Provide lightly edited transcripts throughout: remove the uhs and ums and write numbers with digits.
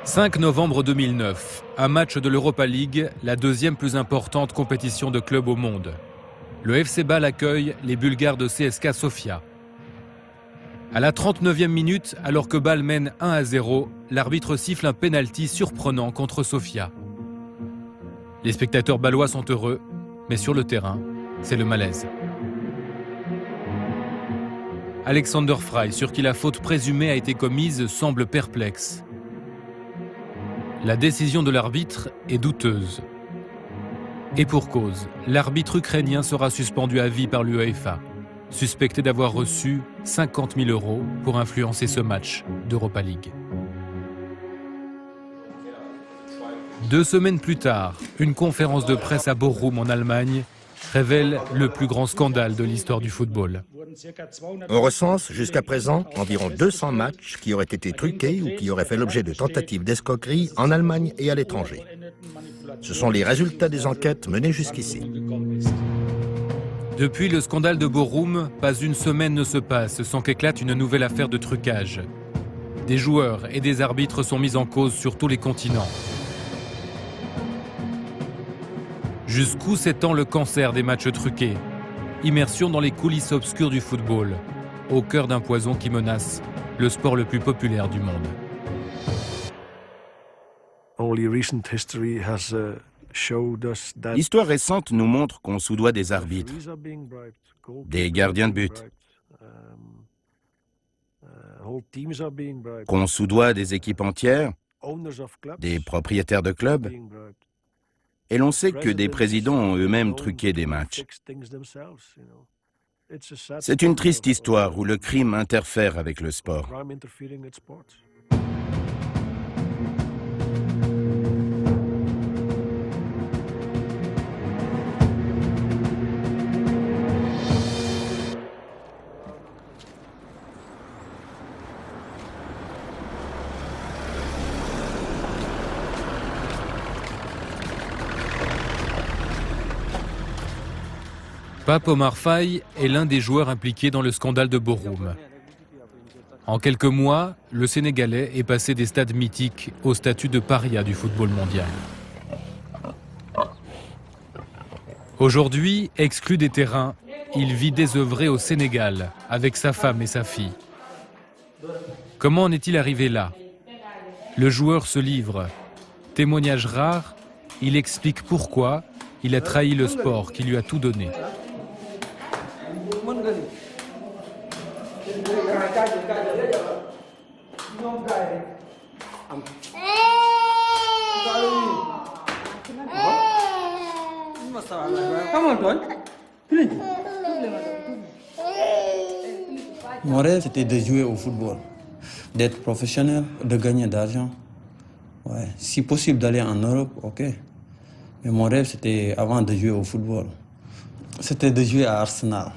5 novembre 2009, un match de l'Europa League, la deuxième plus importante compétition de clubs au monde. Le FC Bâle accueille les Bulgares de CSKA Sofia. À la 39e minute, alors que Bâle mène 1-0, l'arbitre siffle un pénalty surprenant contre Sofia. Les spectateurs bâlois sont heureux, mais sur le terrain, c'est le malaise. Alexander Frey, sur qui la faute présumée a été commise, semble perplexe. La décision de l'arbitre est douteuse. Et pour cause, l'arbitre ukrainien sera suspendu à vie par l'UEFA, suspecté d'avoir reçu 50 000 € pour influencer ce match d'Europa League. 2 semaines plus tard, une conférence de presse à Bochum en Allemagne révèle le plus grand scandale de l'histoire du football. On recense jusqu'à présent environ 200 matchs qui auraient été truqués ou qui auraient fait l'objet de tentatives d'escroquerie en Allemagne et à l'étranger. Ce sont les résultats des enquêtes menées jusqu'ici. Depuis le scandale de Bochum, pas une semaine ne se passe sans qu'éclate une nouvelle affaire de trucage. Des joueurs et des arbitres sont mis en cause sur tous les continents. Jusqu'où s'étend le cancer des matchs truqués? Immersion dans les coulisses obscures du football, au cœur d'un poison qui menace le sport le plus populaire du monde. L'histoire récente nous montre qu'on soudoie des arbitres, des gardiens de but, qu'on soudoie des équipes entières, des propriétaires de clubs, et l'on sait que des présidents ont eux-mêmes truqué des matchs. C'est une triste histoire où le crime interfère avec le sport. Pape Omar Faye est l'un des joueurs impliqués dans le scandale de Bochum. En quelques mois, le Sénégalais est passé des stades mythiques au statut de paria du football mondial. Aujourd'hui, exclu des terrains, il vit désœuvré au Sénégal avec sa femme et sa fille. Comment en est-il arrivé là? Le joueur se livre. Témoignage rare, il explique pourquoi il a trahi le sport qui lui a tout donné. Mon rêve, c'était de jouer au football, d'être professionnel, de gagner d'argent. Ouais. Si possible d'aller en Europe, ok. Mais mon rêve, c'était avant de jouer au football. C'était de jouer à Arsenal.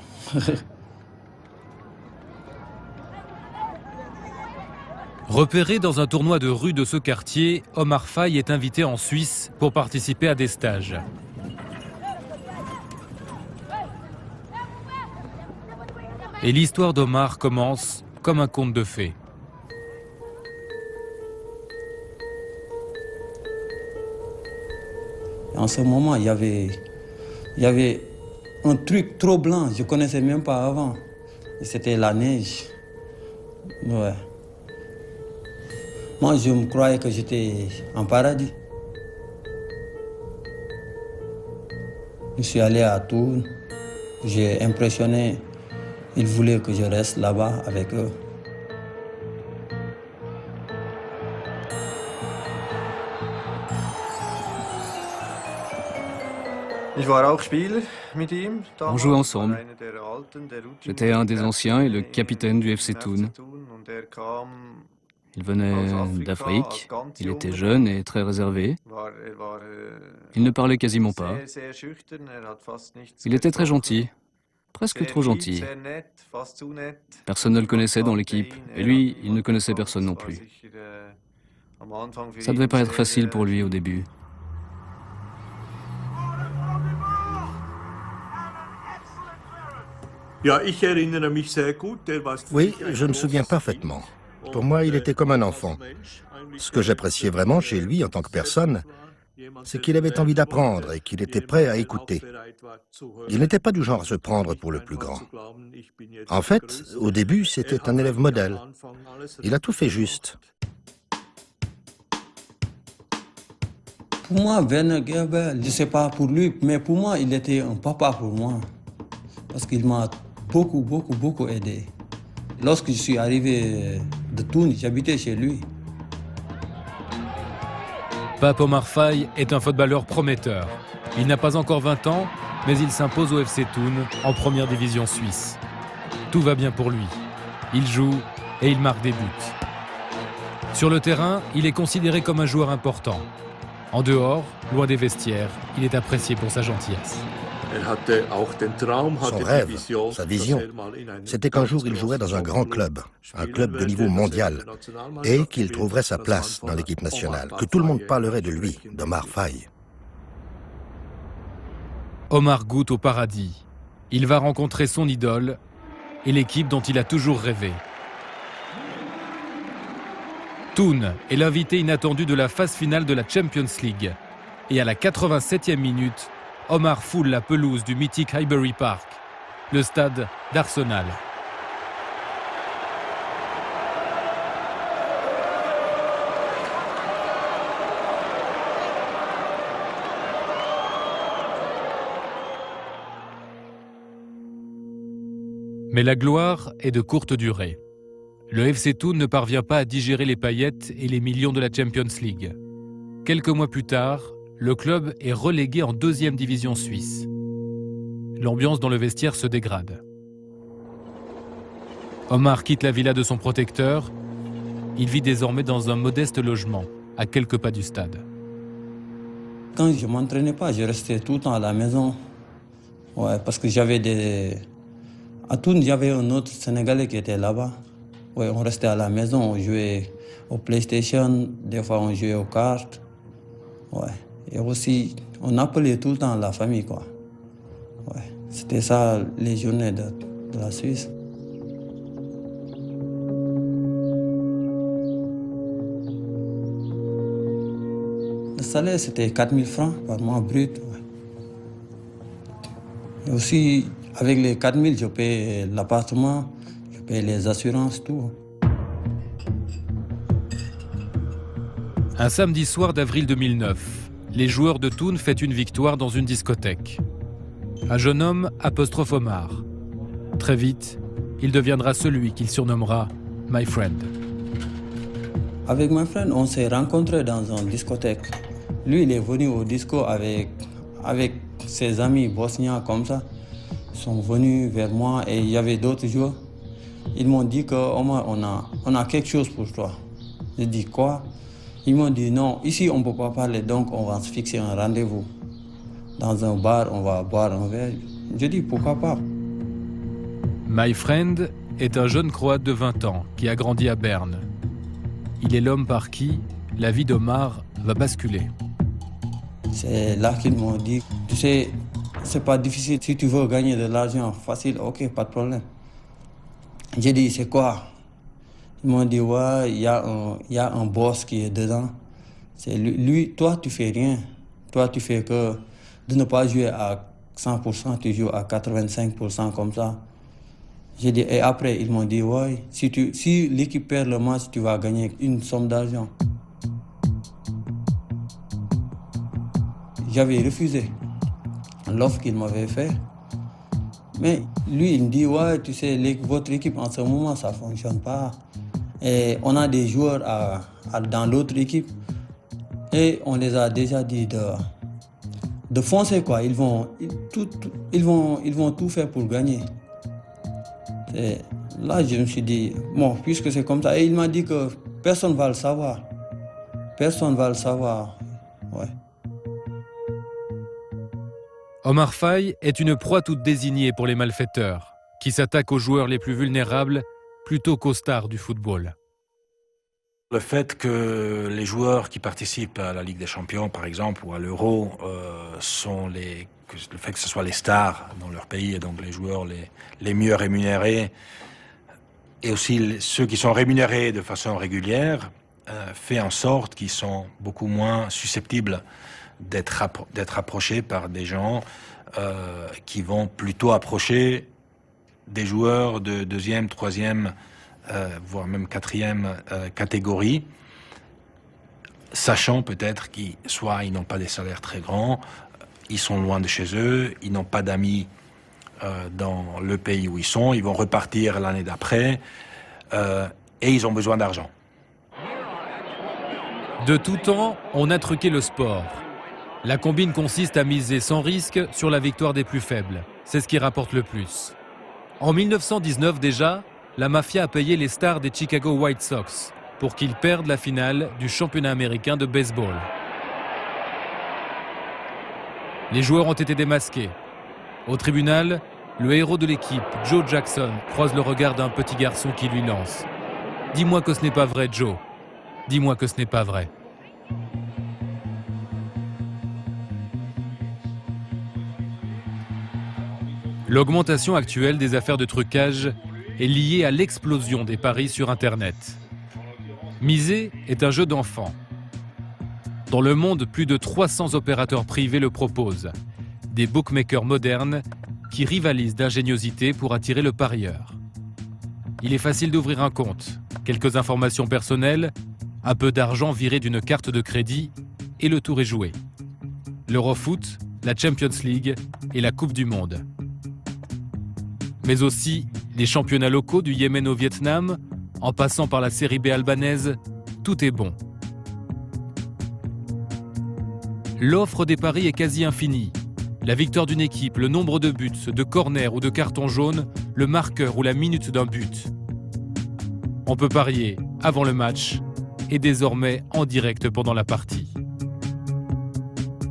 Repéré dans un tournoi de rue de ce quartier, Omar Faye est invité en Suisse pour participer à des stages. Et l'histoire d'Omar commence comme un conte de fées. En ce moment, il y avait un truc trop blanc, je ne connaissais même pas avant. C'était la neige. Ouais. Moi, je me croyais que j'étais en paradis. Je suis allé à Tours, j'ai impressionné. Ils voulaient que je reste là-bas avec eux. On jouait ensemble. J'étais un des anciens et le capitaine du FC Thun. Il venait d'Afrique, il était jeune et très réservé. Il ne parlait quasiment pas. Il était très gentil, presque trop gentil. Personne ne le connaissait dans l'équipe, et lui, il ne connaissait personne non plus. Ça devait pas être facile pour lui au début. Oui, je me souviens parfaitement. Pour moi, il était comme un enfant. Ce que j'appréciais vraiment chez lui en tant que personne, c'est qu'il avait envie d'apprendre et qu'il était prêt à écouter. Il n'était pas du genre à se prendre pour le plus grand. En fait, au début, c'était un élève modèle. Il a tout fait juste. Pour moi, Werner Gerber, je ne sais pas pour lui, mais pour moi, il était un papa pour moi. Parce qu'il m'a beaucoup aidé. Lorsque je suis arrivé de Thun, j'habitais chez lui. Pape Omar Faye est un footballeur prometteur. Il n'a pas encore 20 ans, mais il s'impose au FC Thun en première division suisse. Tout va bien pour lui. Il joue et il marque des buts. Sur le terrain, il est considéré comme un joueur important. En dehors, loin des vestiaires, il est apprécié pour sa gentillesse. Son rêve, sa vision, c'était qu'un jour il jouerait dans un grand club, un club de niveau mondial, et qu'il trouverait sa place dans l'équipe nationale, que tout le monde parlerait de lui, d'Omar Faye. Omar goûte au paradis. Il va rencontrer son idole et l'équipe dont il a toujours rêvé. Thun est l'invité inattendu de la phase finale de la Champions League. Et à la 87e minute, Omar foule la pelouse du mythique Highbury Park, le stade d'Arsenal. Mais la gloire est de courte durée. Le FC Thun ne parvient pas à digérer les paillettes et les millions de la Champions League. Quelques mois plus tard, le club est relégué en 2e division suisse. L'ambiance dans le vestiaire se dégrade. Omar quitte la villa de son protecteur. Il vit désormais dans un modeste logement, à quelques pas du stade. Quand je ne m'entraînais pas, je restais tout le temps à la maison. Ouais, parce que j'avais des... À Thun, j'avais un autre Sénégalais qui était là-bas. Ouais, on restait à la maison, on jouait au PlayStation, des fois on jouait aux cartes. Ouais. Et aussi, on appelait tout le temps la famille, quoi. Ouais. C'était ça, les journées de la Suisse. Le salaire, c'était 4 000 francs par mois brut. Ouais. Et aussi, avec les 4 000, je payais l'appartement, je payais les assurances, tout. Un samedi soir d'avril 2009, les joueurs de Thun fêtent une victoire dans une discothèque. Un jeune homme apostrophe Omar. Très vite, il deviendra celui qu'il surnommera « My Friend ». Avec My Friend, on s'est rencontrés dans une discothèque. Lui, il est venu au disco avec ses amis bosniens comme ça. Ils sont venus vers moi et il y avait d'autres joueurs. Ils m'ont dit qu'Omar, on a quelque chose pour toi. J'ai dit quoi? Ils m'ont dit non, ici on ne peut pas parler, donc on va se fixer un rendez-vous. Dans un bar, on va boire un verre. J'ai dit pourquoi pas. My Friend est un jeune Croate de 20 ans qui a grandi à Berne. Il est l'homme par qui la vie d'Omar va basculer. C'est là qu'ils m'ont dit, tu sais, c'est pas difficile. Si tu veux gagner de l'argent facile, ok, pas de problème. J'ai dit, c'est quoi? Ils m'ont dit, ouais, il y a un boss qui est dedans. C'est lui, toi, tu fais rien. Toi, tu fais que de ne pas jouer à 100%, tu joues à 85% comme ça. J'ai dit, et après, ils m'ont dit, ouais, si l'équipe perd le match, tu vas gagner une somme d'argent. J'avais refusé l'offre qu'il m'avait fait. Mais lui, il me dit, ouais, tu sais, votre équipe en ce moment, ça ne fonctionne pas. Et on a des joueurs dans l'autre équipe. Et on les a déjà dit de foncer, quoi. Ils vont tout faire pour gagner. Et là, je me suis dit, bon, puisque c'est comme ça. Et il m'a dit que personne ne va le savoir. Personne ne va le savoir. Ouais. Omar Faye est une proie toute désignée pour les malfaiteurs, qui s'attaquent aux joueurs les plus vulnérables plutôt qu'aux stars du football. Le fait que les joueurs qui participent à la Ligue des Champions, par exemple, ou à l'Euro, le fait que ce soit les stars dans leur pays, et donc les joueurs les mieux rémunérés, et aussi ceux qui sont rémunérés de façon régulière, fait en sorte qu'ils sont beaucoup moins susceptibles d'être approchés par des gens qui vont plutôt approcher des joueurs de deuxième, troisième, voire même quatrième catégorie, sachant peut-être qu'ils n'ont pas des salaires très grands, ils sont loin de chez eux, ils n'ont pas d'amis dans le pays où ils sont, ils vont repartir l'année d'après et ils ont besoin d'argent. De tout temps, on a truqué le sport. La combine consiste à miser sans risque sur la victoire des plus faibles. C'est ce qui rapporte le plus. En 1919 déjà, la mafia a payé les stars des Chicago White Sox pour qu'ils perdent la finale du championnat américain de baseball. Les joueurs ont été démasqués. Au tribunal, le héros de l'équipe, Joe Jackson, croise le regard d'un petit garçon qui lui lance « Dis-moi que ce n'est pas vrai, Joe. Dis-moi que ce n'est pas vrai. » L'augmentation actuelle des affaires de trucage est liée à l'explosion des paris sur Internet. Miser est un jeu d'enfant. Dans le monde, plus de 300 opérateurs privés le proposent. Des bookmakers modernes qui rivalisent d'ingéniosité pour attirer le parieur. Il est facile d'ouvrir un compte, quelques informations personnelles, un peu d'argent viré d'une carte de crédit et le tour est joué. L'Eurofoot, la Champions League et la Coupe du Monde. Mais aussi les championnats locaux du Yémen au Vietnam, en passant par la série B albanaise, tout est bon. L'offre des paris est quasi infinie. La victoire d'une équipe, le nombre de buts, de corners ou de cartons jaunes, le marqueur ou la minute d'un but. On peut parier avant le match et désormais en direct pendant la partie.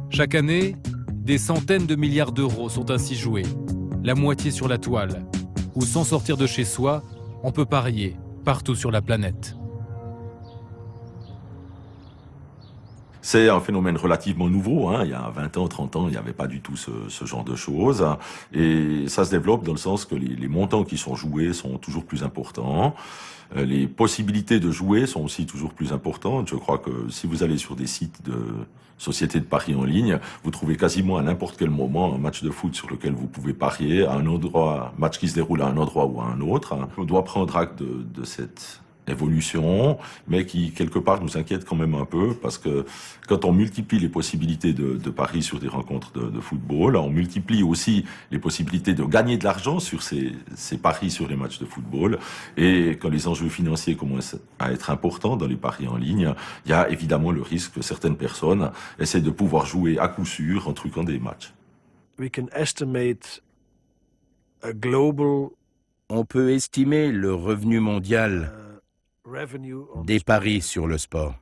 Chaque année, des centaines de milliards d'euros sont ainsi joués, la moitié sur la toile, où sans sortir de chez soi, on peut parier partout sur la planète. C'est un phénomène relativement nouveau, hein. Il y a 20 ans, 30 ans, il n'y avait pas du tout ce genre de choses. Et ça se développe dans le sens que les montants qui sont joués sont toujours plus importants. Les possibilités de jouer sont aussi toujours plus importantes. Je crois que si vous allez sur des sites de sociétés de paris en ligne, vous trouvez quasiment à n'importe quel moment un match de foot sur lequel vous pouvez parier, à un endroit, match qui se déroule à un endroit ou à un autre. On doit prendre acte de cette évolution, mais qui quelque part nous inquiète quand même un peu, parce que quand on multiplie les possibilités de paris sur des rencontres de football, on multiplie aussi les possibilités de gagner de l'argent sur ces paris sur les matchs de football, et quand les enjeux financiers commencent à être importants dans les paris en ligne, il y a évidemment le risque que certaines personnes essaient de pouvoir jouer à coup sûr en truquant des matchs. On peut estimer le revenu mondial des paris sur le sport.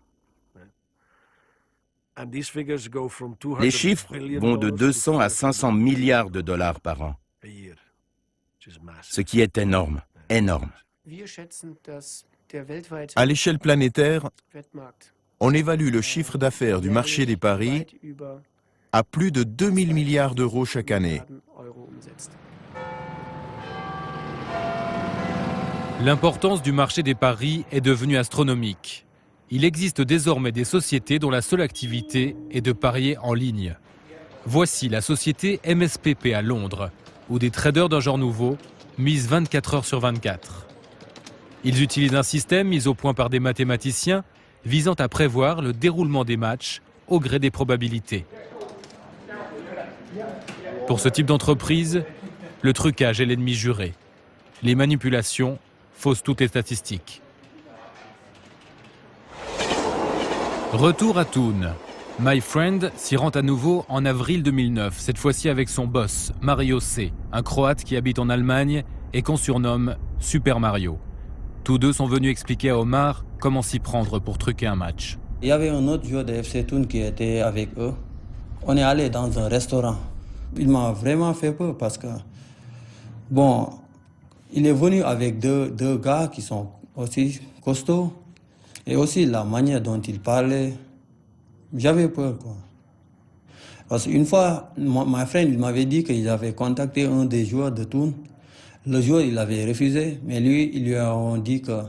Les chiffres vont de 200 à 500 milliards de dollars par an, ce qui est énorme, énorme. À l'échelle planétaire, on évalue le chiffre d'affaires du marché des paris à plus de 2000 milliards d'euros chaque année. L'importance du marché des paris est devenue astronomique. Il existe désormais des sociétés dont la seule activité est de parier en ligne. Voici la société MSPP à Londres, où des traders d'un genre nouveau misent 24 heures sur 24. Ils utilisent un système mis au point par des mathématiciens visant à prévoir le déroulement des matchs au gré des probabilités. Pour ce type d'entreprise, le trucage est l'ennemi juré. Les manipulations faussent toutes les statistiques. Retour à Thun. My Friend s'y rend à nouveau en avril 2009, cette fois-ci avec son boss, Mario C., un Croate qui habite en Allemagne et qu'on surnomme Super Mario. Tous deux sont venus expliquer à Omar comment s'y prendre pour truquer un match. Il y avait un autre joueur de FC Thun qui était avec eux. On est allé dans un restaurant. Il m'a vraiment fait peur parce que, bon, il est venu avec deux gars qui sont aussi costauds. Et aussi la manière dont il parlait, j'avais peur, quoi. Parce qu'une fois, ma frère m'avait dit qu'il avait contacté un des joueurs de Thun. Le joueur, il avait refusé, mais lui, ils lui ont dit que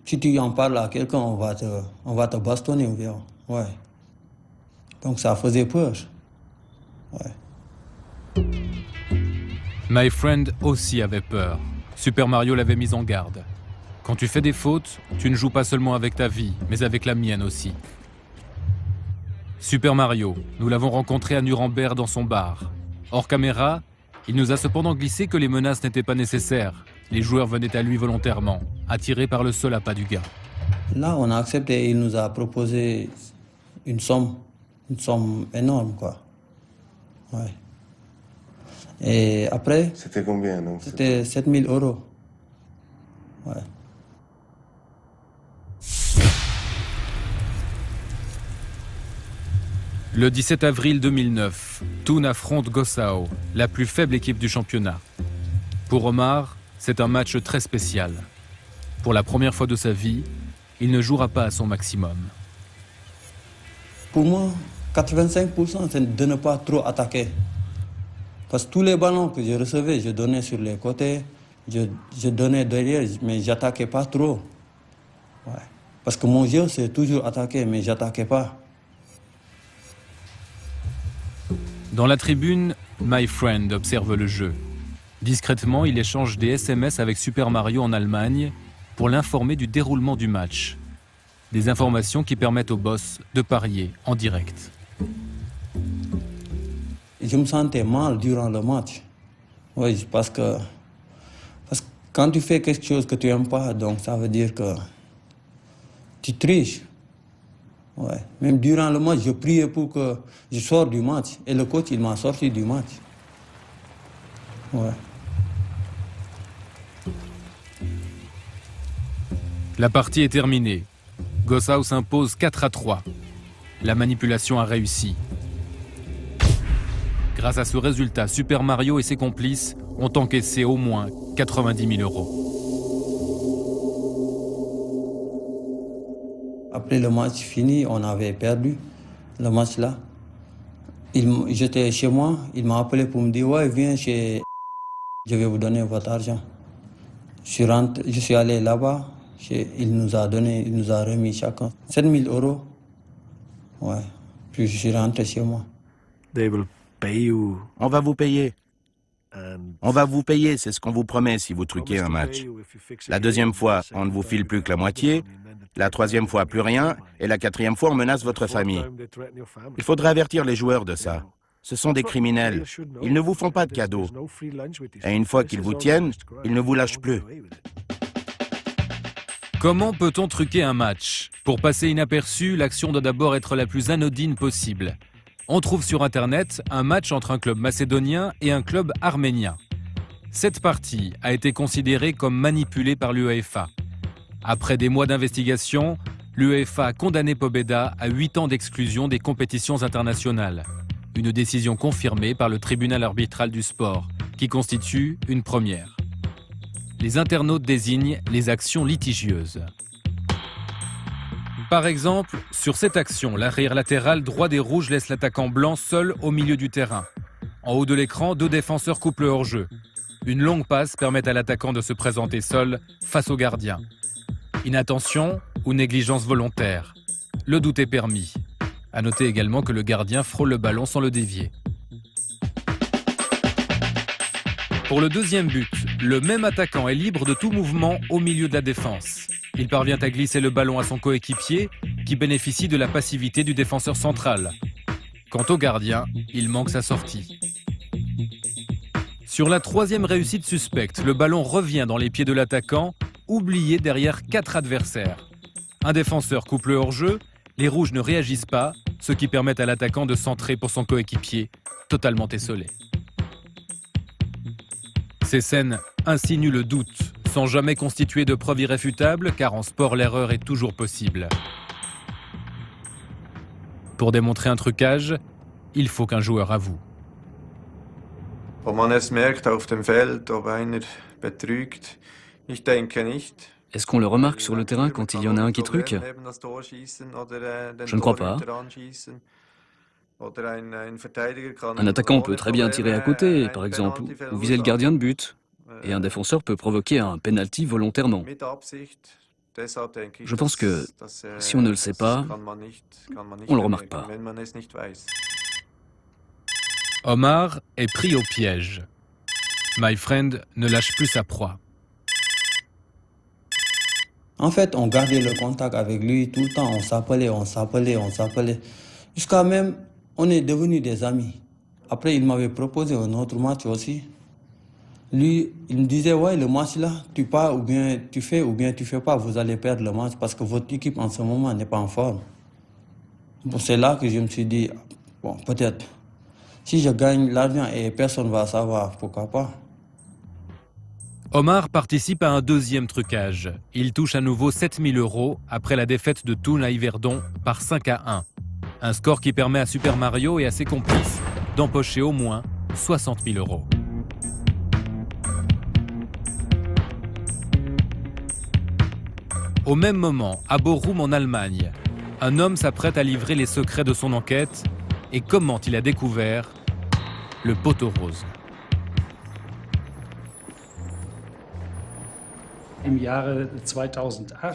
Si tu en parles à quelqu'un, on va te bastonner ou bien. Ouais. Donc ça faisait peur. Ouais. My Friend aussi avait peur. Super Mario l'avait mis en garde. Quand tu fais des fautes, tu ne joues pas seulement avec ta vie, mais avec la mienne aussi. Super Mario, nous l'avons rencontré à Nuremberg dans son bar. Hors caméra, il nous a cependant glissé que les menaces n'étaient pas nécessaires. Les joueurs venaient à lui volontairement, attirés par le seul appât du gars. Là, on a accepté et il nous a proposé une somme énorme, quoi. Ouais. Et après... C'était combien, donc? C'était 7 000 €. Ouais. Le 17 avril 2009, Thun affronte Gossau, la plus faible équipe du championnat. Pour Omar, c'est un match très spécial. Pour la première fois de sa vie, il ne jouera pas à son maximum. Pour moi, 85%, c'est de ne pas trop attaquer. Parce que tous les ballons que je recevais, je donnais sur les côtés, je donnais derrière, mais je n'attaquais pas trop. Ouais. Parce que mon jeu, c'est toujours attaquer, mais je n'attaquais pas. Dans la tribune, My Friend observe le jeu. Discrètement, il échange des SMS avec Super Mario en Allemagne pour l'informer du déroulement du match. Des informations qui permettent au boss de parier en direct. Je me sentais mal durant le match. Oui, parce que quand tu fais quelque chose que tu n'aimes pas, donc ça veut dire que tu triches. Ouais. Même durant le match, je priais pour que je sorte du match. Et le coach, il m'a sorti du match. Ouais. La partie est terminée. Gossau s'impose 4-3. La manipulation a réussi. Grâce à ce résultat, Super Mario et ses complices ont encaissé au moins 90 000 €. Après le match fini, on avait perdu le match là. J'étais chez moi, il m'a appelé pour me dire « Ouais, viens chez... je vais vous donner votre argent ». Je suis allé là-bas, il nous a remis chacun 7 000 €. Ouais, puis je suis rentré chez moi. On va vous payer. On va vous payer, c'est ce qu'on vous promet si vous truquez un match. La deuxième fois, on ne vous file plus que la moitié. La troisième fois, plus rien. Et la quatrième fois, on menace votre famille. Il faudrait avertir les joueurs de ça. Ce sont des criminels. Ils ne vous font pas de cadeaux. Et une fois qu'ils vous tiennent, ils ne vous lâchent plus. Comment peut-on truquer un match? Pour passer inaperçu, l'action doit d'abord être la plus anodine possible. On trouve sur Internet un match entre un club macédonien et un club arménien. Cette partie a été considérée comme manipulée par l'UEFA. Après des mois d'investigation, l'UEFA a condamné Pobeda à 8 ans d'exclusion des compétitions internationales. Une décision confirmée par le tribunal arbitral du sport, qui constitue une première. Les internautes désignent les actions litigieuses. Par exemple, sur cette action, l'arrière latéral droit des Rouges laisse l'attaquant blanc seul au milieu du terrain. En haut de l'écran, 2 défenseurs coupent le hors-jeu. Une longue passe permet à l'attaquant de se présenter seul face au gardien. Inattention ou négligence volontaire. Le doute est permis. À noter également que le gardien frôle le ballon sans le dévier. Pour le deuxième but, le même attaquant est libre de tout mouvement au milieu de la défense. Il parvient à glisser le ballon à son coéquipier, qui bénéficie de la passivité du défenseur central. Quant au gardien, il manque sa sortie. Sur la troisième réussite suspecte, le ballon revient dans les pieds de l'attaquant, oublié derrière 4 adversaires. Un défenseur coupe le hors-jeu, les Rouges ne réagissent pas, ce qui permet à l'attaquant de centrer pour son coéquipier, totalement essolé. Ces scènes insinuent le doute, sans jamais constituer de preuves irréfutables, car en sport l'erreur est toujours possible. Pour démontrer un trucage, il faut qu'un joueur avoue. Ob man es merkt auf dem Feld, ob einer betrügt, ich denke nicht. Est-ce qu'on le remarque sur le terrain quand il y en a un qui truque? Je ne crois pas. Un attaquant peut très bien tirer à côté, par exemple, ou viser le gardien de but. Et un défenseur peut provoquer un penalty volontairement. Je pense que si on ne le sait pas, on ne le remarque pas. Omar est pris au piège. My Friend ne lâche plus sa proie. En fait, on gardait le contact avec lui tout le temps. On s'appelait. Jusqu'à même, on est devenus des amis. Après, il m'avait proposé un autre match aussi. Lui, il me disait, ouais, le match là, tu pars ou bien tu fais pas, vous allez perdre le match parce que votre équipe en ce moment n'est pas en forme. Bon, c'est là que je me suis dit, bon, peut-être, si je gagne l'argent et personne ne va savoir, pourquoi pas. Omar participe à un deuxième trucage. Il touche à nouveau 7 000 € après la défaite de Thun à Yverdon par 5-1. Un score qui permet à Super Mario et à ses complices d'empocher au moins 60 000 €. Au même moment, à Bochum en Allemagne, un homme s'apprête à livrer les secrets de son enquête et comment il a découvert le poteau rose.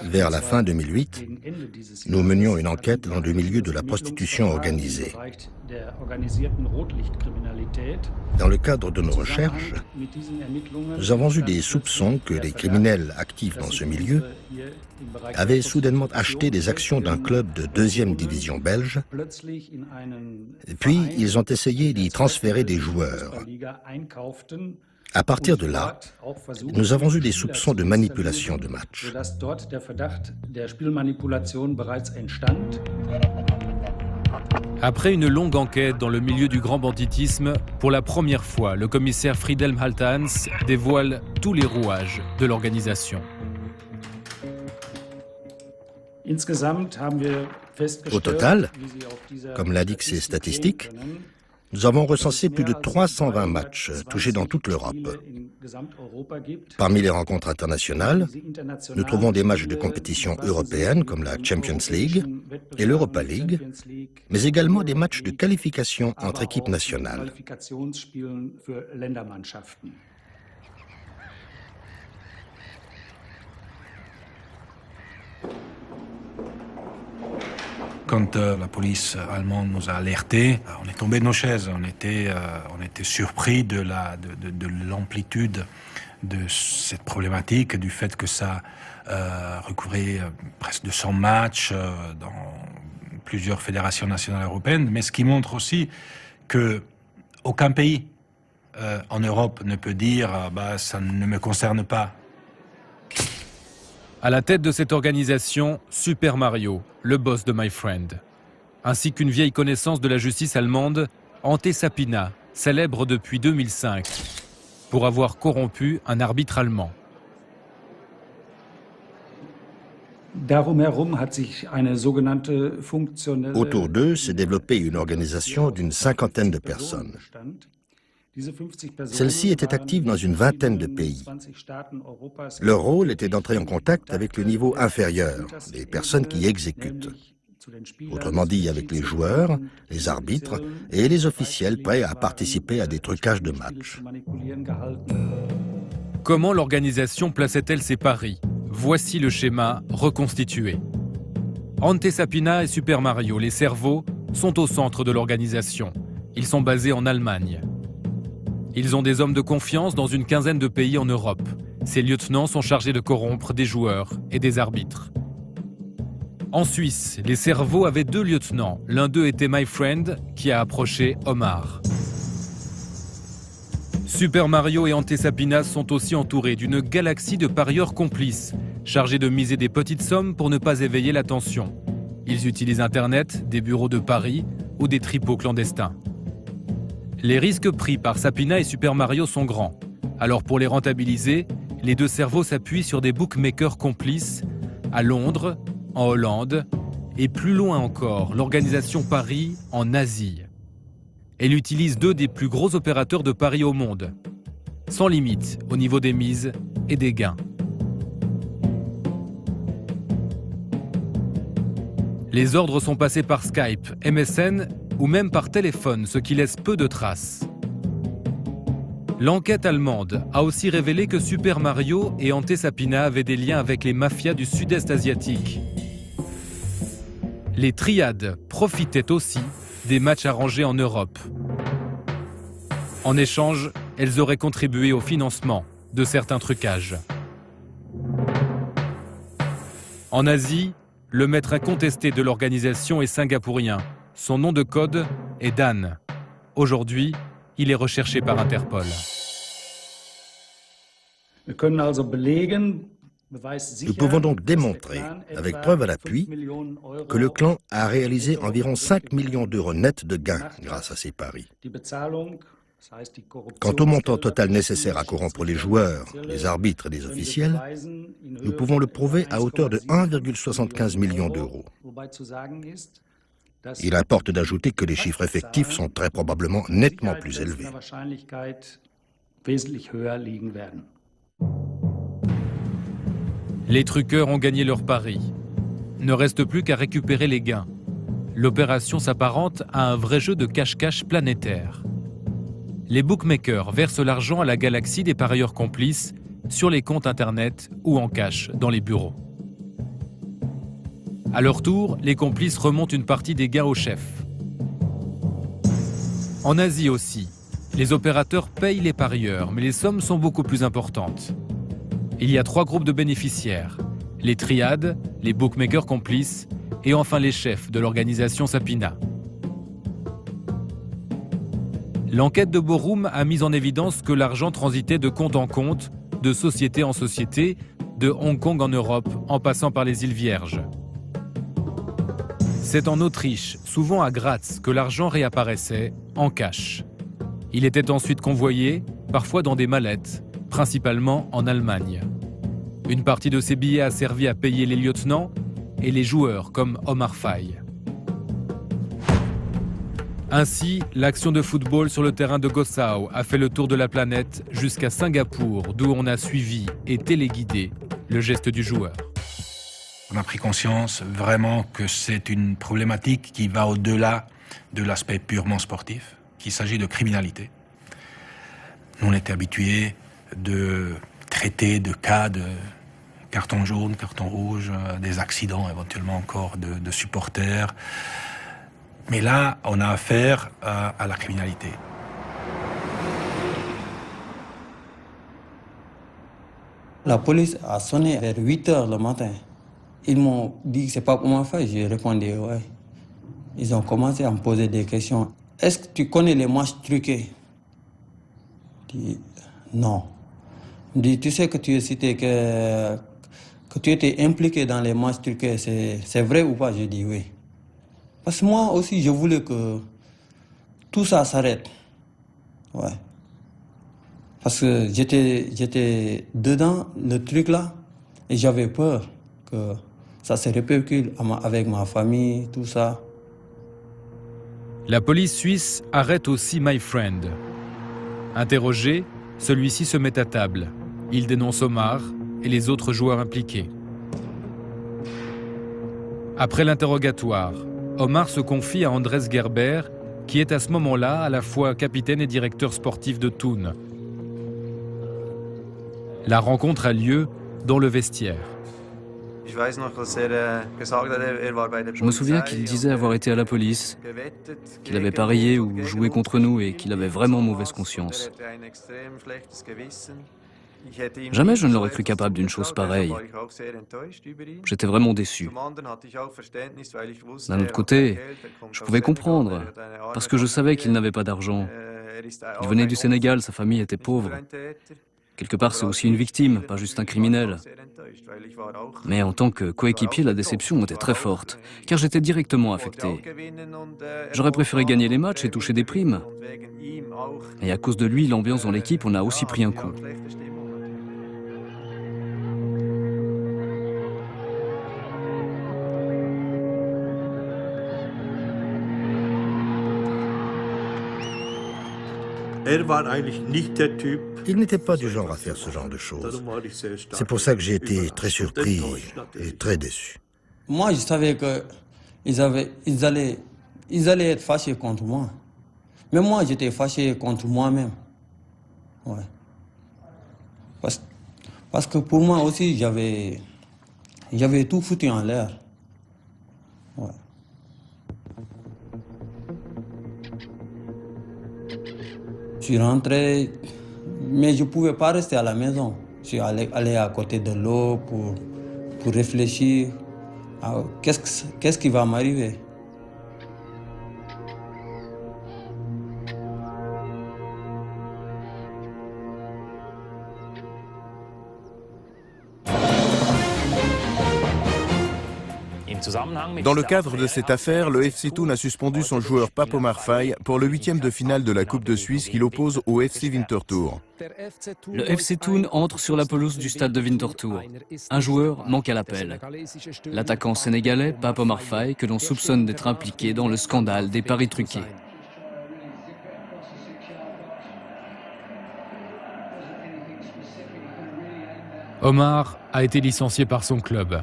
Vers la fin 2008, nous menions une enquête dans le milieu de la prostitution organisée. Dans le cadre de nos recherches, nous avons eu des soupçons que les criminels actifs dans ce milieu avaient soudainement acheté des actions d'un club de 2e division belge, puis ils ont essayé d'y transférer des joueurs. À partir de là, nous avons eu des soupçons de manipulation de match. Après une longue enquête dans le milieu du grand banditisme, pour la première fois, le commissaire Friedhelm Haltans dévoile tous les rouages de l'organisation. Au total, comme l'indiquent ces statistiques, nous avons recensé plus de 320 matchs touchés dans toute l'Europe. Parmi les rencontres internationales, nous trouvons des matchs de compétition européenne comme la Champions League et l'Europa League, mais également des matchs de qualification entre équipes nationales. Quand la police allemande nous a alertés, on est tombé de nos chaises. On était surpris de l'amplitude de cette problématique, du fait que ça recouvrait presque 200 matchs dans plusieurs fédérations nationales européennes. Mais ce qui montre aussi que aucun pays en Europe ne peut dire ça ne me concerne pas. À la tête de cette organisation, Super Mario, le boss de My Friend, ainsi qu'une vieille connaissance de la justice allemande, Ante Sapina, célèbre depuis 2005, pour avoir corrompu un arbitre allemand. Autour d'eux s'est développée une organisation d'une 50aine de personnes. Celle-ci était active dans une 20aine de pays. Leur rôle était d'entrer en contact avec le niveau inférieur, les personnes qui exécutent. Autrement dit, avec les joueurs, les arbitres et les officiels prêts à participer à des trucages de matchs. Comment l'organisation plaçait-elle ses paris? Voici le schéma reconstitué. Ante Sapina et Super Mario, les cerveaux, sont au centre de l'organisation. Ils sont basés en Allemagne. Ils ont des hommes de confiance dans une quinzaine de pays en Europe. Ces lieutenants sont chargés de corrompre des joueurs et des arbitres. En Suisse, les cerveaux avaient 2 lieutenants. L'un d'eux était My Friend, qui a approché Omar. Super Mario et Ante Sapina sont aussi entourés d'une galaxie de parieurs complices, chargés de miser des petites sommes pour ne pas éveiller l'attention. Ils utilisent Internet, des bureaux de paris ou des tripots clandestins. Les risques pris par Sapina et Super Mario sont grands. Alors pour les rentabiliser, les 2 cerveaux s'appuient sur des bookmakers complices à Londres, en Hollande et plus loin encore, l'organisation Paris en Asie. Elle utilise 2 des plus gros opérateurs de paris au monde, sans limite au niveau des mises et des gains. Les ordres sont passés par Skype, MSN ou même par téléphone, ce qui laisse peu de traces. L'enquête allemande a aussi révélé que Super Mario et Ante Sapina avaient des liens avec les mafias du sud-est asiatique. Les triades profitaient aussi des matchs arrangés en Europe. En échange, elles auraient contribué au financement de certains trucages. En Asie, le maître incontesté de l'organisation est singapourien. Son nom de code est Dan. Aujourd'hui, il est recherché par Interpol. Nous pouvons donc démontrer, avec preuve à l'appui, que le clan a réalisé environ 5 millions d'euros nets de gains grâce à ces paris. Quant au montant total nécessaire à corrompre les joueurs, les arbitres et les officiels, nous pouvons le prouver à hauteur de 1,75 million d'euros. Il importe d'ajouter que les chiffres effectifs sont très probablement nettement plus élevés. Les truqueurs ont gagné leur pari. Ne reste plus qu'à récupérer les gains. L'opération s'apparente à un vrai jeu de cache-cache planétaire. Les bookmakers versent l'argent à la galaxie des parieurs complices sur les comptes internet ou en cash dans les bureaux. À leur tour, les complices remontent une partie des gains au chef. En Asie aussi, les opérateurs payent les parieurs, mais les sommes sont beaucoup plus importantes. Il y a 3 groupes de bénéficiaires, les triades, les bookmakers complices et enfin les chefs de l'organisation Sapina. L'enquête de Borum a mis en évidence que l'argent transitait de compte en compte, de société en société, de Hong Kong en Europe, en passant par les îles Vierges. C'est en Autriche, souvent à Graz, que l'argent réapparaissait en cash. Il était ensuite convoyé, parfois dans des mallettes, principalement en Allemagne. Une partie de ces billets a servi à payer les lieutenants et les joueurs comme Omar Faye. Ainsi, l'action de football sur le terrain de Gossau a fait le tour de la planète jusqu'à Singapour, d'où on a suivi et téléguidé le geste du joueur. On a pris conscience vraiment que c'est une problématique qui va au-delà de l'aspect purement sportif, qu'il s'agit de criminalité. Nous, on était habitués de traiter de cas de carton jaune, carton rouge, des accidents éventuellement encore de supporters. Mais là, on a affaire à la criminalité. La police a sonné vers 8 h le matin. Ils m'ont dit que c'est pas pour ma fille. J'ai répondu ouais. Ils ont commencé à me poser des questions. Est-ce que tu connais les matchs truqués? Je dis non. Je dis tu sais que tu as cité que tu étais impliqué dans les matchs truqués. C'est vrai ou pas? Je dis oui. Parce que moi aussi, je voulais que tout ça s'arrête. Ouais. Parce que j'étais dedans, le truc là, et j'avais peur que ça se répercute avec ma famille, tout ça. La police suisse arrête aussi My Friend. Interrogé, celui-ci se met à table. Il dénonce Omar et les autres joueurs impliqués. Après l'interrogatoire, Omar se confie à Andrés Gerber, qui est à ce moment-là à la fois capitaine et directeur sportif de Thun. La rencontre a lieu dans le vestiaire. Je me souviens qu'il disait avoir été à la police, qu'il avait parié ou joué contre nous et qu'il avait vraiment mauvaise conscience. Jamais je ne l'aurais cru capable d'une chose pareille. J'étais vraiment déçu. D'un autre côté, je pouvais comprendre, parce que je savais qu'il n'avait pas d'argent. Il venait du Sénégal, sa famille était pauvre. Quelque part, c'est aussi une victime, pas juste un criminel. Mais en tant que coéquipier, la déception était très forte, car j'étais directement affecté. J'aurais préféré gagner les matchs et toucher des primes. Et à cause de lui, l'ambiance dans l'équipe, on a aussi pris un coup. Il n'était pas du genre à faire ce genre de choses. C'est pour ça que j'ai été très surpris et très déçu. Moi, je savais qu'ils allaient être fâchés contre moi. Mais moi, j'étais fâché contre moi-même. Ouais. Parce que pour moi aussi, j'avais tout foutu en l'air. Ouais. Je suis rentré, mais je ne pouvais pas rester à la maison. Je suis allé à côté de l'eau pour réfléchir à qu'est-ce qui va m'arriver. Dans le cadre de cette affaire, le FC Thun a suspendu son joueur Pape Omar Faye pour le 8e de finale de la Coupe de Suisse qu'il oppose au FC Winterthur. Le FC Thun entre sur la pelouse du stade de Winterthur. Un joueur manque à l'appel. L'attaquant sénégalais Pape Omar Faye, que l'on soupçonne d'être impliqué dans le scandale des paris truqués. Omar a été licencié par son club.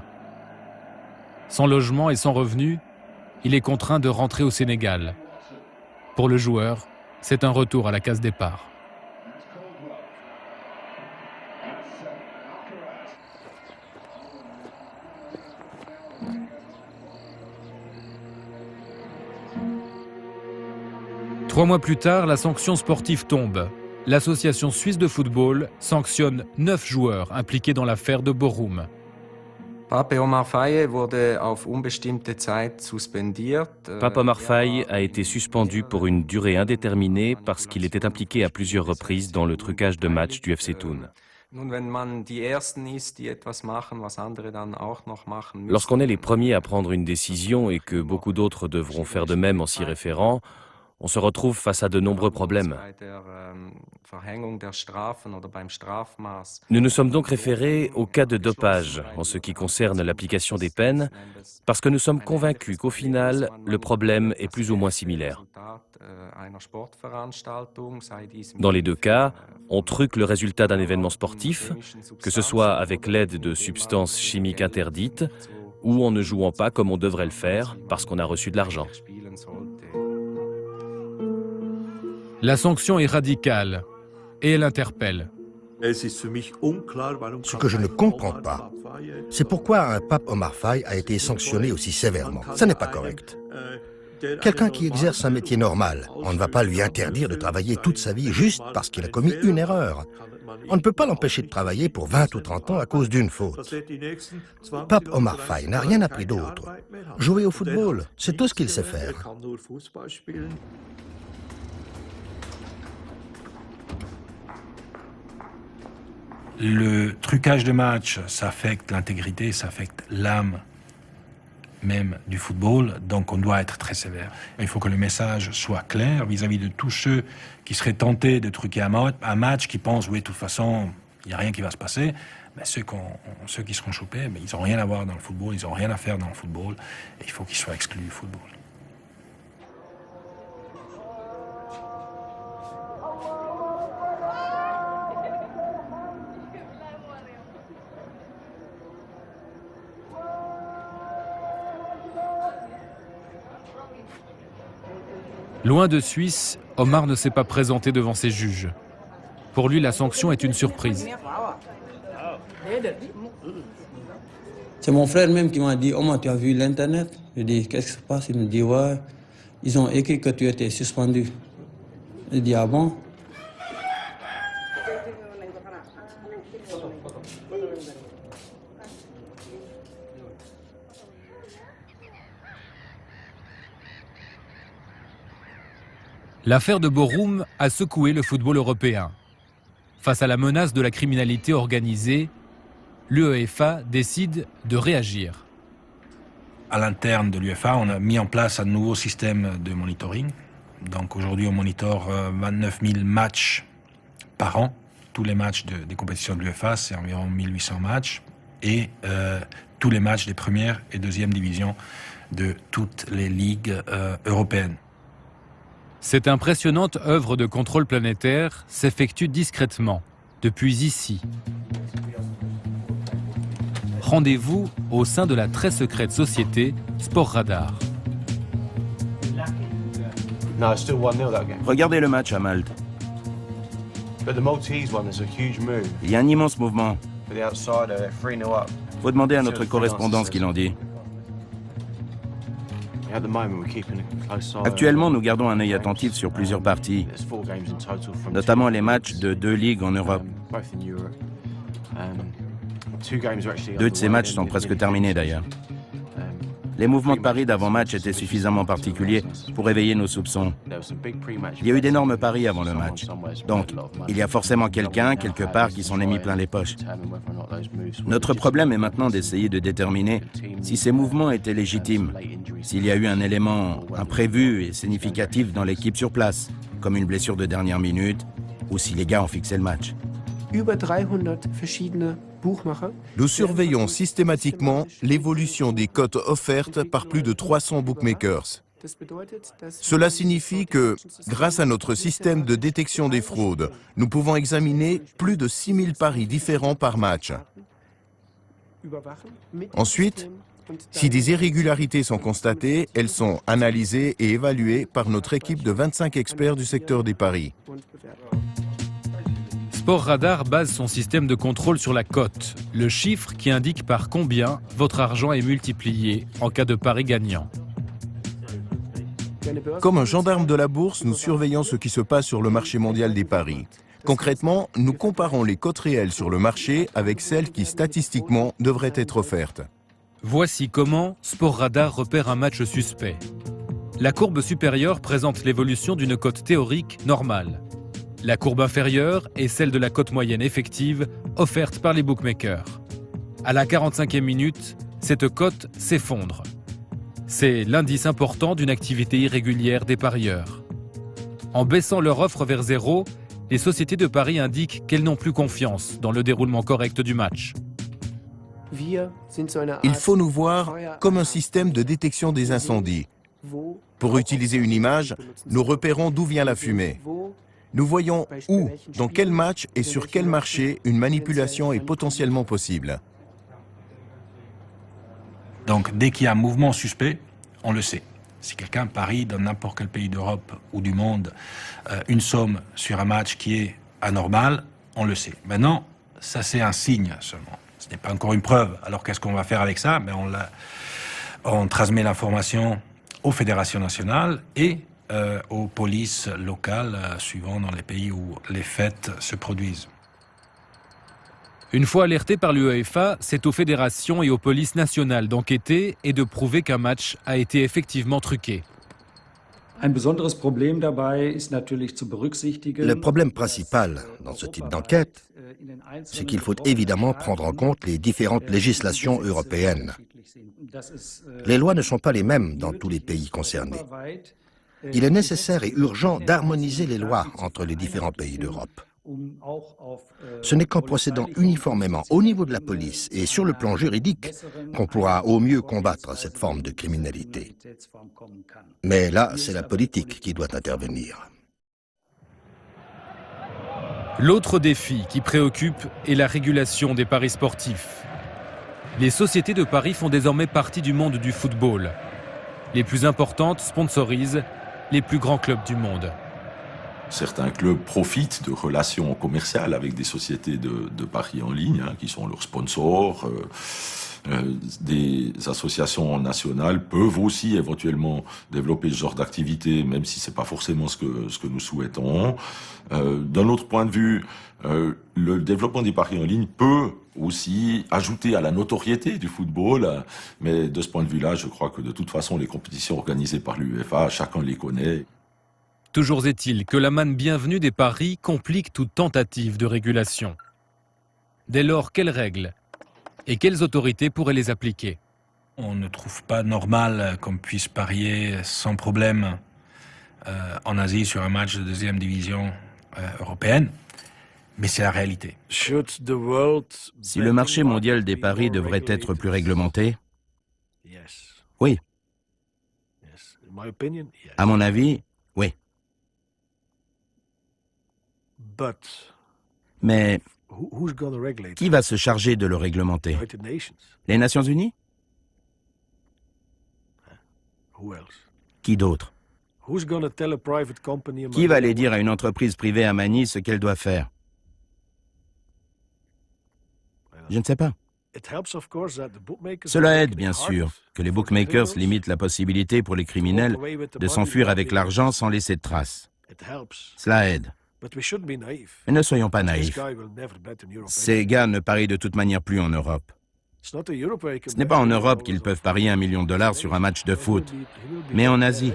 Sans logement et sans revenu, il est contraint de rentrer au Sénégal. Pour le joueur, c'est un retour à la case départ. Trois mois plus tard, la sanction sportive tombe. L'association suisse de football sanctionne 9 joueurs impliqués dans l'affaire de Borum. Pape Omar Faye a été suspendu pour une durée indéterminée parce qu'il était impliqué à plusieurs reprises dans le trucage de matchs du FC Thun. Lorsqu'on est les premiers à prendre une décision et que beaucoup d'autres devront faire de même en s'y référant, on se retrouve face à de nombreux problèmes. Nous nous sommes donc référés au cas de dopage en ce qui concerne l'application des peines, parce que nous sommes convaincus qu'au final, le problème est plus ou moins similaire. Dans les deux cas, on truque le résultat d'un événement sportif, que ce soit avec l'aide de substances chimiques interdites ou en ne jouant pas comme on devrait le faire parce qu'on a reçu de l'argent. La sanction est radicale et elle interpelle. Ce que je ne comprends pas, c'est pourquoi un Pape Omar Faye a été sanctionné aussi sévèrement. Ça n'est pas correct. Quelqu'un qui exerce un métier normal, on ne va pas lui interdire de travailler toute sa vie juste parce qu'il a commis une erreur. On ne peut pas l'empêcher de travailler pour 20 ou 30 ans à cause d'une faute. Pape Omar Faye n'a rien appris d'autre. Jouer au football, c'est tout ce qu'il sait faire. Le trucage de match, ça affecte l'intégrité, ça affecte l'âme même du football, donc on doit être très sévère. Il faut que le message soit clair vis-à-vis de tous ceux qui seraient tentés de truquer un match, qui pensent, oui, de toute façon, il n'y a rien qui va se passer. Mais ceux qui seront chopés, ils n'ont rien à voir dans le football, ils n'ont rien à faire dans le football, et il faut qu'ils soient exclus du football. Loin de Suisse, Omar ne s'est pas présenté devant ses juges. Pour lui, la sanction est une surprise. C'est mon frère même qui m'a dit « Omar, tu as vu l'Internet ?» Je dis « Qu'est-ce qui se passe ?» Il me dit « Ouais, ils ont écrit que tu étais suspendu. » Je dis « Ah bon ?» L'affaire de Borum a secoué le football européen. Face à la menace de la criminalité organisée, l'UEFA décide de réagir. À l'interne de l'UEFA, on a mis en place un nouveau système de monitoring. Donc aujourd'hui, on monitore 29 000 matchs par an. Tous les matchs des compétitions de l'UEFA, c'est environ 1800 matchs. Et tous les matchs des premières et deuxièmes divisions de toutes les ligues européennes. Cette impressionnante œuvre de contrôle planétaire s'effectue discrètement, depuis ici. Rendez-vous au sein de la très secrète société Sportradar. Regardez le match à Malte. Il y a un immense mouvement. Faut demander à notre correspondant ce qu'il en dit. Actuellement, nous gardons un œil attentif sur plusieurs parties, notamment les matchs de 2 ligues en Europe. 2 de ces matchs sont presque terminés d'ailleurs. Les mouvements de paris d'avant-match étaient suffisamment particuliers pour éveiller nos soupçons. Il y a eu d'énormes paris avant le match. Donc, il y a forcément quelqu'un, quelque part, qui s'en est mis plein les poches. Notre problème est maintenant d'essayer de déterminer si ces mouvements étaient légitimes, s'il y a eu un élément imprévu et significatif dans l'équipe sur place, comme une blessure de dernière minute, ou si les gars ont fixé le match. Nous surveillons systématiquement l'évolution des cotes offertes par plus de 300 bookmakers. Cela signifie que, grâce à notre système de détection des fraudes, nous pouvons examiner plus de 6000 paris différents par match. Ensuite, si des irrégularités sont constatées, elles sont analysées et évaluées par notre équipe de 25 experts du secteur des paris. Sportradar base son système de contrôle sur la cote, le chiffre qui indique par combien votre argent est multiplié en cas de pari gagnant. Comme un gendarme de la bourse, nous surveillons ce qui se passe sur le marché mondial des paris. Concrètement, nous comparons les cotes réelles sur le marché avec celles qui, statistiquement, devraient être offertes. Voici comment Sportradar repère un match suspect. La courbe supérieure présente l'évolution d'une cote théorique normale. La courbe inférieure est celle de la cote moyenne effective offerte par les bookmakers. À la 45e minute, cette cote s'effondre. C'est l'indice important d'une activité irrégulière des parieurs. En baissant leur offre vers zéro, les sociétés de paris indiquent qu'elles n'ont plus confiance dans le déroulement correct du match. Il faut nous voir comme un système de détection des incendies. Pour utiliser une image, nous repérons d'où vient la fumée. Nous voyons où, dans quel match et sur quel marché une manipulation est potentiellement possible. Donc, dès qu'il y a un mouvement suspect, on le sait. Si quelqu'un parie dans n'importe quel pays d'Europe ou du monde une somme sur un match qui est anormal, on le sait. Maintenant, ça c'est un signe seulement. Ce n'est pas encore une preuve. Alors qu'est-ce qu'on va faire avec ça? On transmet l'information aux fédérations nationales et aux polices locales, suivant dans les pays où les fêtes se produisent. Une fois alerté par l'UEFA, c'est aux fédérations et aux polices nationales d'enquêter et de prouver qu'un match a été effectivement truqué. Le problème principal dans ce type d'enquête, c'est qu'il faut évidemment prendre en compte les différentes législations européennes. Les lois ne sont pas les mêmes dans tous les pays concernés. Il est nécessaire et urgent d'harmoniser les lois entre les différents pays d'Europe. Ce n'est qu'en procédant uniformément au niveau de la police et sur le plan juridique qu'on pourra au mieux combattre cette forme de criminalité. Mais là, c'est la politique qui doit intervenir. L'autre défi qui préoccupe est la régulation des paris sportifs. Les sociétés de paris font désormais partie du monde du football. Les plus importantes sponsorisent les plus grands clubs du monde. Certains clubs profitent de relations commerciales avec des sociétés de paris en ligne, qui sont leurs sponsors. Des associations nationales peuvent aussi éventuellement développer ce genre d'activité, même si c'est pas forcément ce que nous souhaitons. D'un autre point de vue, le développement des paris en ligne peut aussi ajouter à la notoriété du football, mais de ce point de vue-là, je crois que de toute façon, les compétitions organisées par l'UEFA, chacun les connaît. Toujours est-il que la manne bienvenue des paris complique toute tentative de régulation. Dès lors, quelles règles et quelles autorités pourraient les appliquer? On ne trouve pas normal qu'on puisse parier sans problème en Asie sur un match de deuxième division européenne, mais c'est la réalité. Si le marché mondial des paris devrait être plus réglementé, oui. À mon avis, oui. Mais qui va se charger de le réglementer? Les Nations Unies? Qui d'autre? Qui va aller dire à une entreprise privée à Manille ce qu'elle doit faire? Je ne sais pas. Cela aide, bien sûr, que les bookmakers limitent la possibilité pour les criminels de s'enfuir avec l'argent sans laisser de traces. Cela aide. Mais ne soyons pas naïfs. Ces gars ne parient de toute manière plus en Europe. Ce n'est pas en Europe qu'ils peuvent parier $1 million sur un match de foot, mais en Asie.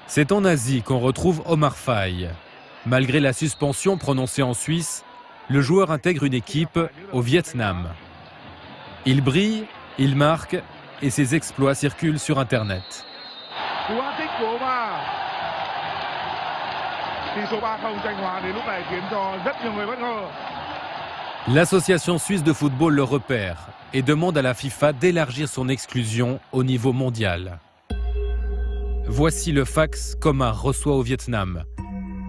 C'est en Asie qu'on retrouve Omar Faye. Malgré la suspension prononcée en Suisse, le joueur intègre une équipe au Vietnam. Il brille, il marque et ses exploits circulent sur Internet. L'association suisse de football le repère et demande à la FIFA d'élargir son exclusion au niveau mondial. Voici le fax qu'Omar reçoit au Vietnam.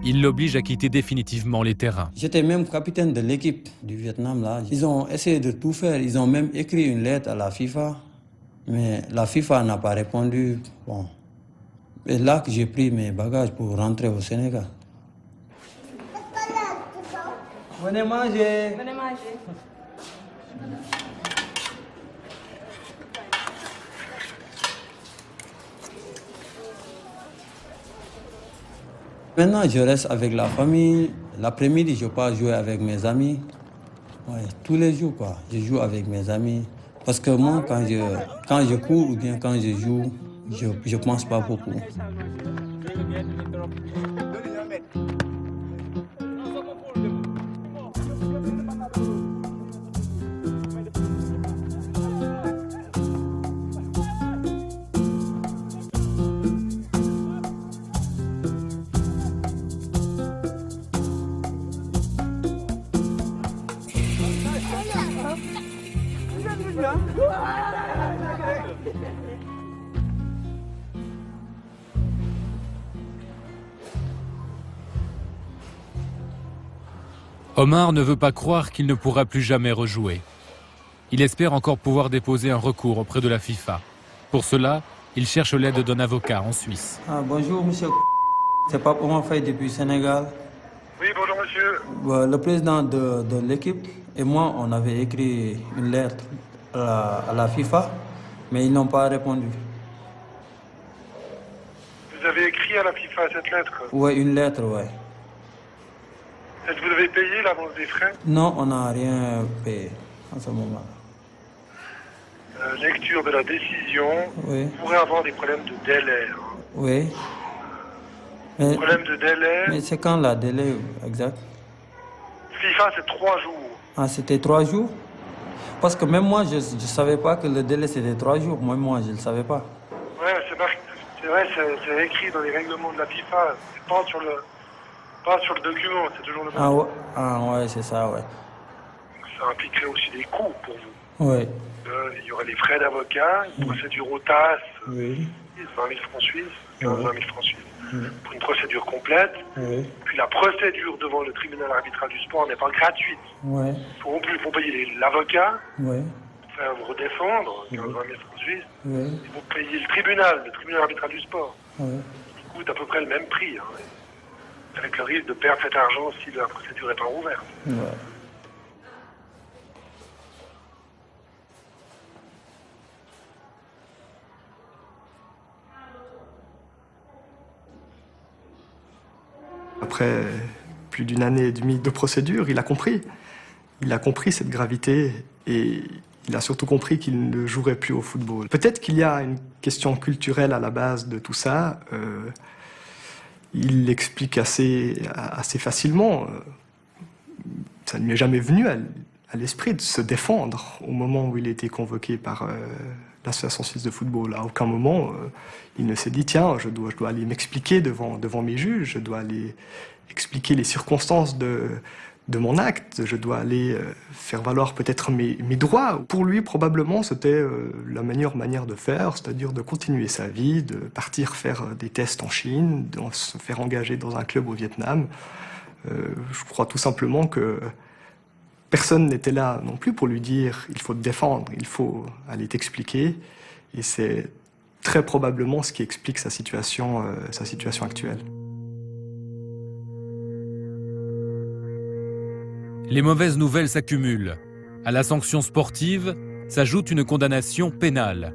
Il l'oblige à quitter définitivement les terrains. J'étais même capitaine de l'équipe du Vietnam là. Ils ont essayé de tout faire. Ils ont même écrit une lettre à la FIFA, mais la FIFA n'a pas répondu. Bon. Et là que j'ai pris mes bagages pour rentrer au Sénégal. Venez manger. Venez manger. Maintenant, je reste avec la famille. L'après-midi, je pars jouer avec mes amis. Ouais, tous les jours, quoi. Je joue avec mes amis. Parce que moi, quand je cours ou bien quand je joue, je ne pense pas beaucoup. Omar ne veut pas croire qu'il ne pourra plus jamais rejouer. Il espère encore pouvoir déposer un recours auprès de la FIFA. Pour cela, il cherche l'aide d'un avocat en Suisse. Bonjour, monsieur. C'est Pape Omar Faye depuis Sénégal. Oui, bonjour, monsieur. Le président de l'équipe et moi, on avait écrit une lettre à la FIFA, mais ils n'ont pas répondu. Vous avez écrit à la FIFA cette lettre? Oui, une lettre, oui. Est-ce que vous avez payé l'avance des frais? Non, on n'a rien payé en ce moment. Lecture de la décision. Oui. Vous pourrez avoir des problèmes de délai. Oui. Problème de délai. Mais c'est quand la délai exact? FIFA, c'est 3 jours. Ah, c'était 3 jours? Parce que même moi, je ne savais pas que le délai c'était 3 jours. Moi, je ne le savais pas. Ouais, c'est vrai, c'est écrit dans les règlements de la FIFA. C'est pas sur le document, c'est toujours le même. Ouais, c'est ça, ouais. Ça impliquerait aussi des coûts pour vous. Ouais. Il y aurait les frais d'avocat, une procédure au TAS, oui. 20 000 francs suisses, 15 000 francs suisses, pour une procédure complète. Oui. Puis la procédure devant le tribunal arbitral du sport n'est pas gratuite. Ouais. Il faut payer l'avocat, ouais. Faire vous redéfendre, 15 000 francs suisses, ouais. et vous payez le tribunal arbitral du sport, ouais. qui coûte à peu près le même prix, hein, avec le risque de perdre cet argent si la procédure n'est pas ouverte. Ouais. Après plus d'une année et demie de procédure, il a compris. Il a compris cette gravité et il a surtout compris qu'il ne jouerait plus au football. Peut-être qu'il y a une question culturelle à la base de tout ça. Il l'explique assez facilement. Ça ne lui est jamais venu à l'esprit de se défendre au moment où il a été convoqué par l'association suisse de football. À aucun moment, il ne s'est dit « Tiens, je dois aller m'expliquer devant mes juges, je dois aller expliquer les circonstances de mon acte, je dois aller faire valoir peut-être mes droits. » Pour lui, probablement, c'était la meilleure manière de faire, c'est-à-dire de continuer sa vie, de partir faire des tests en Chine, de se faire engager dans un club au Vietnam. Je crois tout simplement que personne n'était là non plus pour lui dire « il faut te défendre, il faut aller t'expliquer ». Et c'est très probablement ce qui explique sa situation actuelle. Les mauvaises nouvelles s'accumulent. À la sanction sportive s'ajoute une condamnation pénale.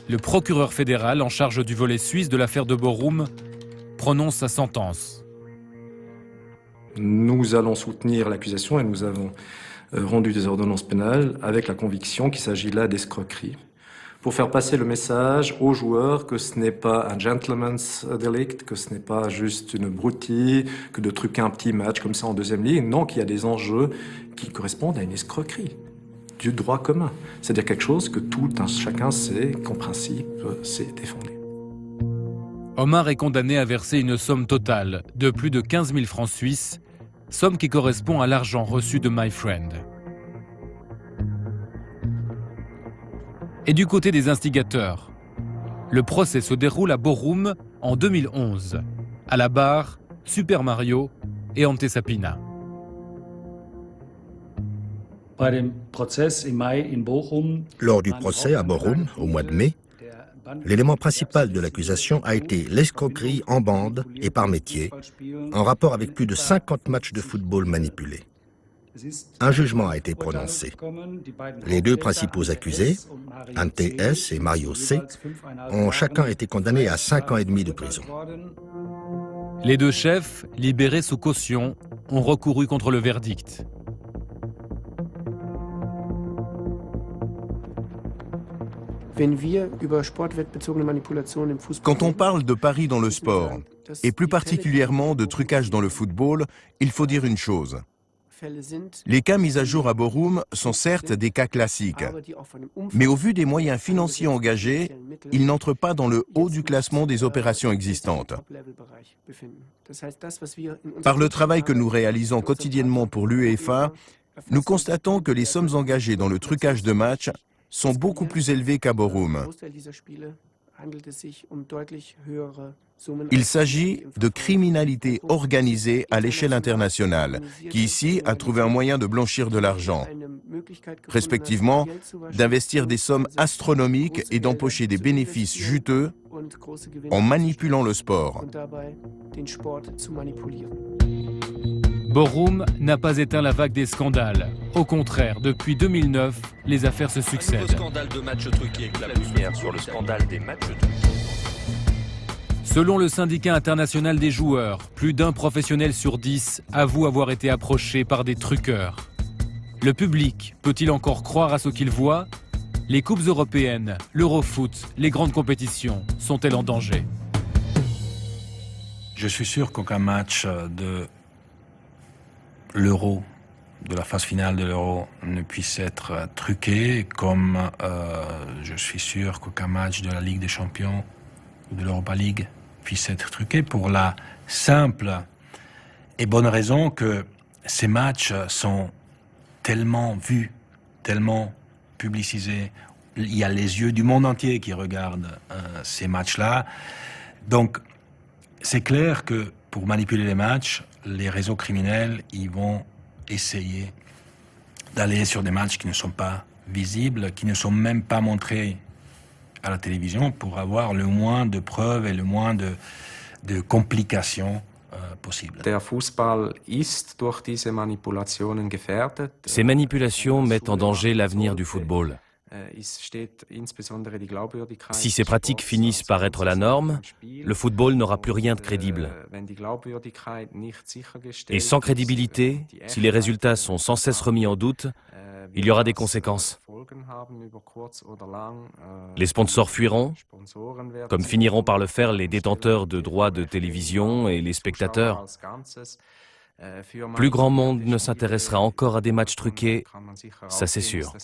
Le procureur fédéral en charge du volet suisse de l'affaire de Borum prononce sa sentence. Nous allons soutenir l'accusation et nous avons rendu des ordonnances pénales avec la conviction qu'il s'agit là d'escroquerie. Pour faire passer le message aux joueurs que ce n'est pas un gentleman's delict, que ce n'est pas juste une broutille, que de truquer un petit match comme ça en deuxième ligue, non, qu'il y a des enjeux qui correspondent à une escroquerie du droit commun. C'est-à-dire quelque chose que tout un chacun sait qu'en principe c'est défendu. Omar est condamné à verser une somme totale de plus de 15 000 francs suisses, somme qui correspond à l'argent reçu de My Friend. Et du côté des instigateurs, le procès se déroule à Borum en 2011, à la barre, Super Mario et Ante Sapina. Lors du procès à Borum, au mois de mai, l'élément principal de l'accusation a été l'escroquerie en bande et par métier, en rapport avec plus de 50 matchs de football manipulés. Un jugement a été prononcé. Les deux principaux accusés, Ante S et Mario C, ont chacun été condamnés à 5 ans et demi de prison. Les deux chefs, libérés sous caution, ont recouru contre le verdict. Quand on parle de paris dans le sport, et plus particulièrement de trucage dans le football, il faut dire une chose. Les cas mis à jour à Borum sont certes des cas classiques, mais au vu des moyens financiers engagés, ils n'entrent pas dans le haut du classement des opérations existantes. Par le travail que nous réalisons quotidiennement pour l'UEFA, nous constatons que les sommes engagées dans le trucage de matchs sont beaucoup plus élevées qu'à Borum. Il s'agit de criminalité organisée à l'échelle internationale, qui ici a trouvé un moyen de blanchir de l'argent, respectivement d'investir des sommes astronomiques et d'empocher des bénéfices juteux en manipulant le sport. Borum n'a pas éteint la vague des scandales. Au contraire, depuis 2009, les affaires se succèdent. Le scandale de matchs truqués, la lumière sur le scandale des matchs truqués. Selon le syndicat international des joueurs, plus d'un professionnel sur 10 avoue avoir été approché par des truqueurs. Le public peut-il encore croire à ce qu'il voit? Les coupes européennes, l'Eurofoot, les grandes compétitions sont-elles en danger? Je suis sûr qu'aucun match de l'Euro, de la phase finale de l'Euro, ne puisse être truqué, comme je suis sûr qu'aucun match de la Ligue des Champions ou de l'Europa League puisse être truqué, pour la simple et bonne raison que ces matchs sont tellement vus, tellement publicisés. Il y a les yeux du monde entier qui regardent ces matchs-là. Donc, c'est clair que pour manipuler les matchs, les réseaux criminels, ils vont essayer d'aller sur des matchs qui ne sont pas visibles, qui ne sont même pas montrés à la télévision, pour avoir le moins de preuves et le moins de complications possibles. Ces manipulations mettent en danger l'avenir du football. Si ces pratiques finissent par être la norme, le football n'aura plus rien de crédible. Et sans crédibilité, si les résultats sont sans cesse remis en doute, il y aura des conséquences. Les sponsors fuiront, comme finiront par le faire les détenteurs de droits de télévision et les spectateurs. Plus grand monde ne s'intéressera encore à des matchs truqués, ça c'est sûr.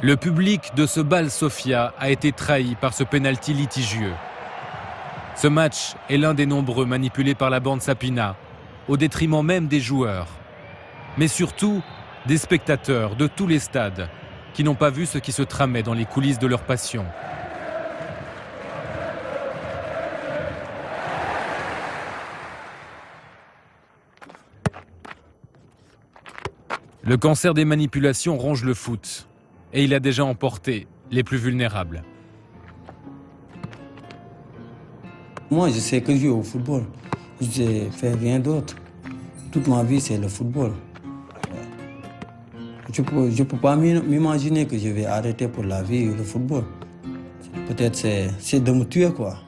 Le public de ce bal Sofia a été trahi par ce pénalty litigieux. Ce match est l'un des nombreux manipulés par la bande Sapina, au détriment même des joueurs, mais surtout des spectateurs de tous les stades qui n'ont pas vu ce qui se tramait dans les coulisses de leur passion. Le cancer des manipulations ronge le foot, et il a déjà emporté les plus vulnérables. Moi, je sais que jouer au football. Je ne fais rien d'autre. Toute ma vie, c'est le football. Je peux pas m'imaginer que je vais arrêter pour la vie le football. Peut-être c'est de me tuer, quoi.